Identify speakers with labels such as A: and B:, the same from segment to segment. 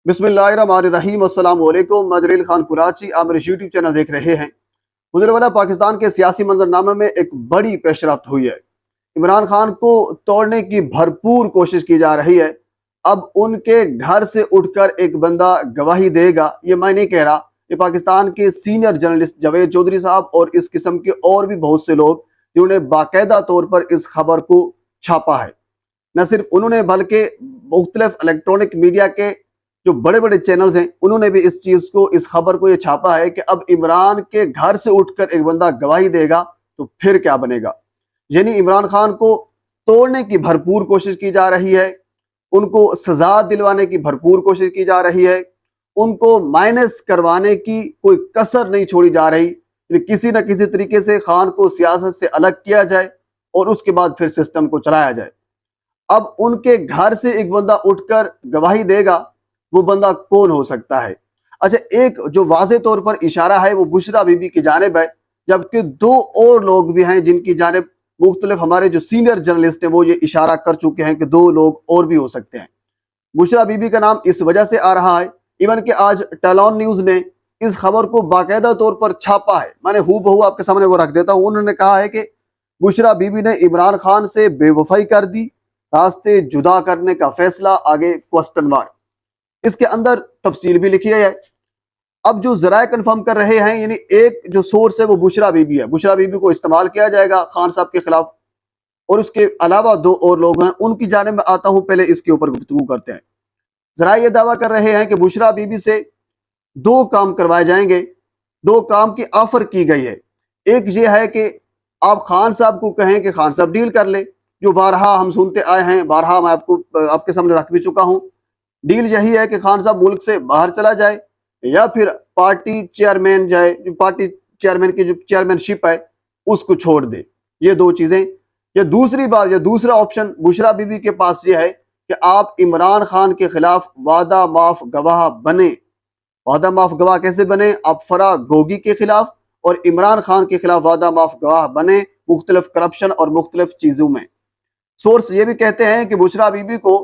A: बिस्मिल्लाहिर्रहमानिर्रहीम। अस्सलाम वालेकुम। मैं जलील खान कुराची, आप मेरे यूट्यूब चैनल देख रहे हैं। गुज़रवाला पाकिस्तान के सियासी मंजरनामे में एक बड़ी पेशरफ्त हुई है। इमरान खान को तोड़ने की भरपूर कोशिश की जा रही है। अब उनके घर से उठकर एक बंदा गवाही देगा, ये मैं नहीं कह रहा, ये पाकिस्तान के सीनियर जर्नलिस्ट जावेद चौधरी साहब और इस किस्म के और भी बहुत से लोग जिन्होंने बाकायदा तौर पर इस खबर को छापा है। न सिर्फ उन्होंने बल्कि मुख्तलिफ इलेक्ट्रॉनिक मीडिया के जो बड़े बड़े चैनल्स हैं उन्होंने भी इस चीज को, इस खबर को ये छापा है कि अब इमरान के घर से उठकर एक बंदा गवाही देगा तो फिर क्या बनेगा। यानी इमरान खान को तोड़ने की भरपूर कोशिश की जा रही है, उनको सजा दिलवाने की भरपूर कोशिश की जा रही है, उनको माइनस करवाने की कोई कसर नहीं छोड़ी जा रही। किसी न किसी तरीके से खान को सियासत से अलग किया जाए और उसके बाद फिर सिस्टम को चलाया जाए। अब उनके घर से एक बंदा उठकर गवाही देगा, वो बंदा कौन हो सकता है? अच्छा, एक जो वाज़े तौर पर इशारा है वो बुशरा बीबी की जानिब है, जबकि दो और लोग भी हैं जिनकी जानिब मुख्तलिफ हमारे जो सीनियर जर्नलिस्ट हैं वो ये इशारा कर चुके हैं कि दो लोग और भी हो सकते हैं। बुशरा बीबी का नाम इस वजह से आ रहा है, इवन कि आज टेलॉन न्यूज़ ने इस खबर को बाकायदा तौर पर छापा है। मैंने हूबहू आपके सामने वो रख देता हूँ। उन्होंने कहा है कि बुशरा बीबी ने इमरान खान से बेवफाई कर दी, रास्ते जुदा करने का फैसला, आगे क्वेश्चन मार्क। इसके अंदर तफसील भी लिखी है। अब जो जराए कंफर्म कर रहे हैं, यानी एक जो सोर्स है वो बुशरा बीबी है, बुशरा बीबी को इस्तेमाल किया जाएगा खान साहब के खिलाफ, और उसके अलावा दो और लोग हैं, उनकी जानिब में आता हूं। पहले इसके ऊपर गुफ्तगू करते हैं। जराए ये दावा कर रहे हैं कि बुशरा बीबी से दो काम करवाए जाएंगे, दो काम की ऑफर की गई है। एक ये है कि आप खान साहब को कहें कि खान साहब डील कर ले, जो बारहा हम सुनते आए हैं, बारहा मैं आपके सामने रख भी चुका हूं। डील यही है कि खान साहब मुल्क से बाहर चला जाए या फिर पार्टी चेयरमैन जाए, जो पार्टी चेयरमैन की जो चेयरमैनशिप है उसको छोड़ दे। ये दो चीजें। ये दूसरी बात, ये दूसरा ऑप्शन बुशरा बीबी के पास ये है कि आप इमरान खान के खिलाफ वादा माफ गवाह बने। वादा माफ गवाह कैसे बने? आप फरा गोगी के खिलाफ और इमरान खान के खिलाफ वादा माफ गवाह बने, मुख्तलिफ करप्शन और मुख्तलिफ चीजों में। सोर्स ये भी कहते हैं कि बुशरा बीबी को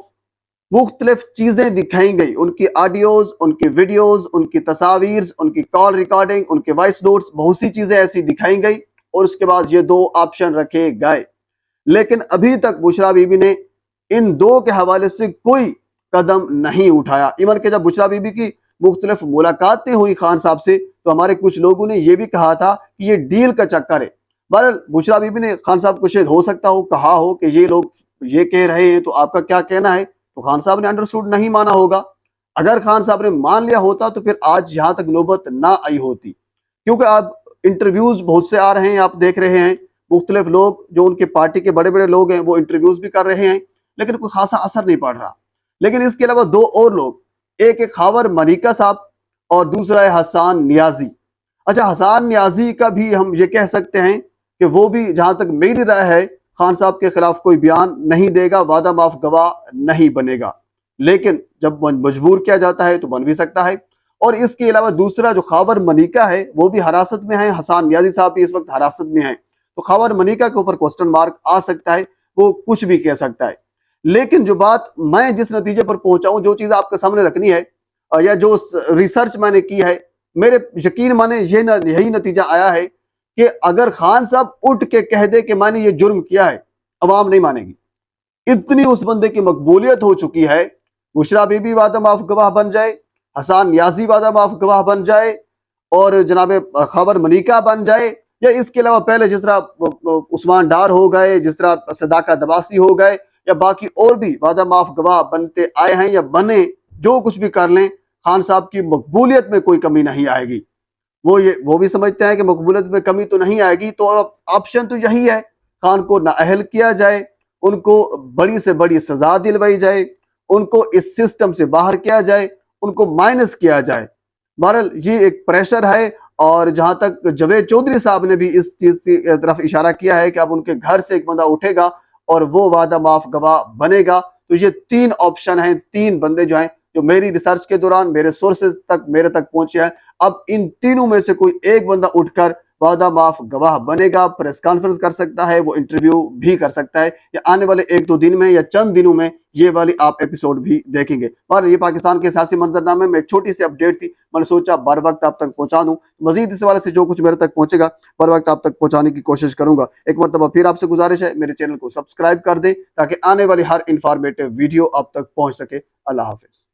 A: मुख्तलिफ चीजें दिखाई गई, उनकी ऑडियोज, उनकी वीडियोज, उनकी तस्वीर, उनकी कॉल रिकॉर्डिंग, उनके वॉइस नोट्स, बहुत सी चीजें ऐसी दिखाई गई और उसके बाद ये दो ऑप्शन रखे गए। लेकिन अभी तक बुशरा बीबी ने इन दो के हवाले से कोई कदम नहीं उठाया। इवन के जब बुशरा बीबी की मुख्तलिफ मुलाकातें हुई खान साहब से तो हमारे कुछ लोगों ने यह भी कहा था कि ये डील का चक्कर है। बहरहाल बुशरा बीबी ने खान साहब को शायद हो सकता हो कहा हो कि ये लोग ये कह रहे हैं तो आपका क्या कहना है, तो खान साहब ने अंडरस्टूड नहीं माना होगा। अगर खान साहब ने मान लिया होता तो फिर आज यहाँ तक नौबत ना आई होती, क्योंकि अब इंटरव्यूज बहुत से आ रहे हैं, आप देख रहे हैं मुख्तलिफ लोग जो उनके पार्टी के बड़े बड़े लोग हैं वो इंटरव्यूज भी कर रहे हैं, लेकिन कोई खासा असर नहीं पड़ रहा। लेकिन इसके अलावा दो और लोग, एक है खावर मलिका साहब और दूसरा है हसन नियाजी। अच्छा, हसन नियाजी का भी हम ये कह सकते हैं कि वो भी जहां तक मेरी राय है खान साहब के खिलाफ कोई बयान नहीं देगा, वादा माफ गवाह नहीं बनेगा। लेकिन जब मजबूर किया जाता है तो बन भी सकता है। और इसके अलावा दूसरा जो खावर मलिका है वो भी हिरासत में है, हसन नियाजी साहब भी इस वक्त हिरासत में है, तो खावर मलिका के ऊपर क्वेश्चन मार्क आ सकता है, वो कुछ भी कह सकता है। लेकिन जो बात मैं जिस नतीजे पर पहुंचा हूं, जो चीज आपके सामने रखनी है या जो रिसर्च मैंने की है, मेरे यकीन माने यही नतीजा आया है कि अगर खान साहब उठ के कह दे कि मैंने ये जुर्म किया है, अवाम नहीं मानेगी। इतनी उस बंदे की मकबूलियत हो चुकी है। बुशरा बीबी वादा माफ गवाह बन जाए, हसन नियाजी वादा माफ गवाह बन जाए और जनाब खावर मलिका बन जाए, या इसके अलावा पहले जिस तरह उस्मान डार हो गए, जिस तरह सदाकत दबासी हो गए, या बाकी और भी वादा माफ गवाह बनते आए हैं या बने, जो कुछ भी कर लें, खान साहब की मकबूलियत में कोई कमी नहीं आएगी। वो भी समझते हैं कि मकबूलियत में कमी तो नहीं आएगी, तो ऑप्शन तो यही है, खान को नाअहल किया जाए, उनको बड़ी से बड़ी सजा दिलवाई जाए, उनको इस सिस्टम से बाहर किया जाए, उनको माइनस किया जाए। बहरहाल ये एक प्रेशर है, और जहां तक जावेद चौधरी साहब ने भी इस चीज की तरफ इशारा किया है कि अब उनके घर से एक बंदा उठेगा और वो वादा माफ गवाह बनेगा। तो ये तीन ऑप्शन हैं, तीन बंदे जो हैं जो मेरी रिसर्च के दौरान मेरे सोर्सेज तक मेरे तक पहुंचे हैं। अब इन तीनों में से कोई एक बंदा उठकर وعدہ معاف گواہ بنے گا، پریس کانفرنس کر سکتا ہے، وہ انٹرویو بھی کر سکتا ہے، یا آنے والے 1-2 دن میں یا چند دنوں میں یہ والی آپ ایپیسوڈ بھی دیکھیں گے۔ اور یہ پاکستان کے سیاسی منظرنامے میں ایک چھوٹی سی اپڈیٹ تھی، میں نے سوچا بر وقت آپ تک پہنچا دوں۔ مزید اس حوالے سے جو کچھ میرے تک پہنچے گا بر وقت آپ تک پہنچانے کی کوشش کروں گا۔ ایک مرتبہ پھر آپ سے گزارش ہے میرے چینل کو سبسکرائب کر دیں تاکہ آنے والی ہر انفارمیٹیو ویڈیو آپ تک پہنچ سکے۔ اللہ حافظ۔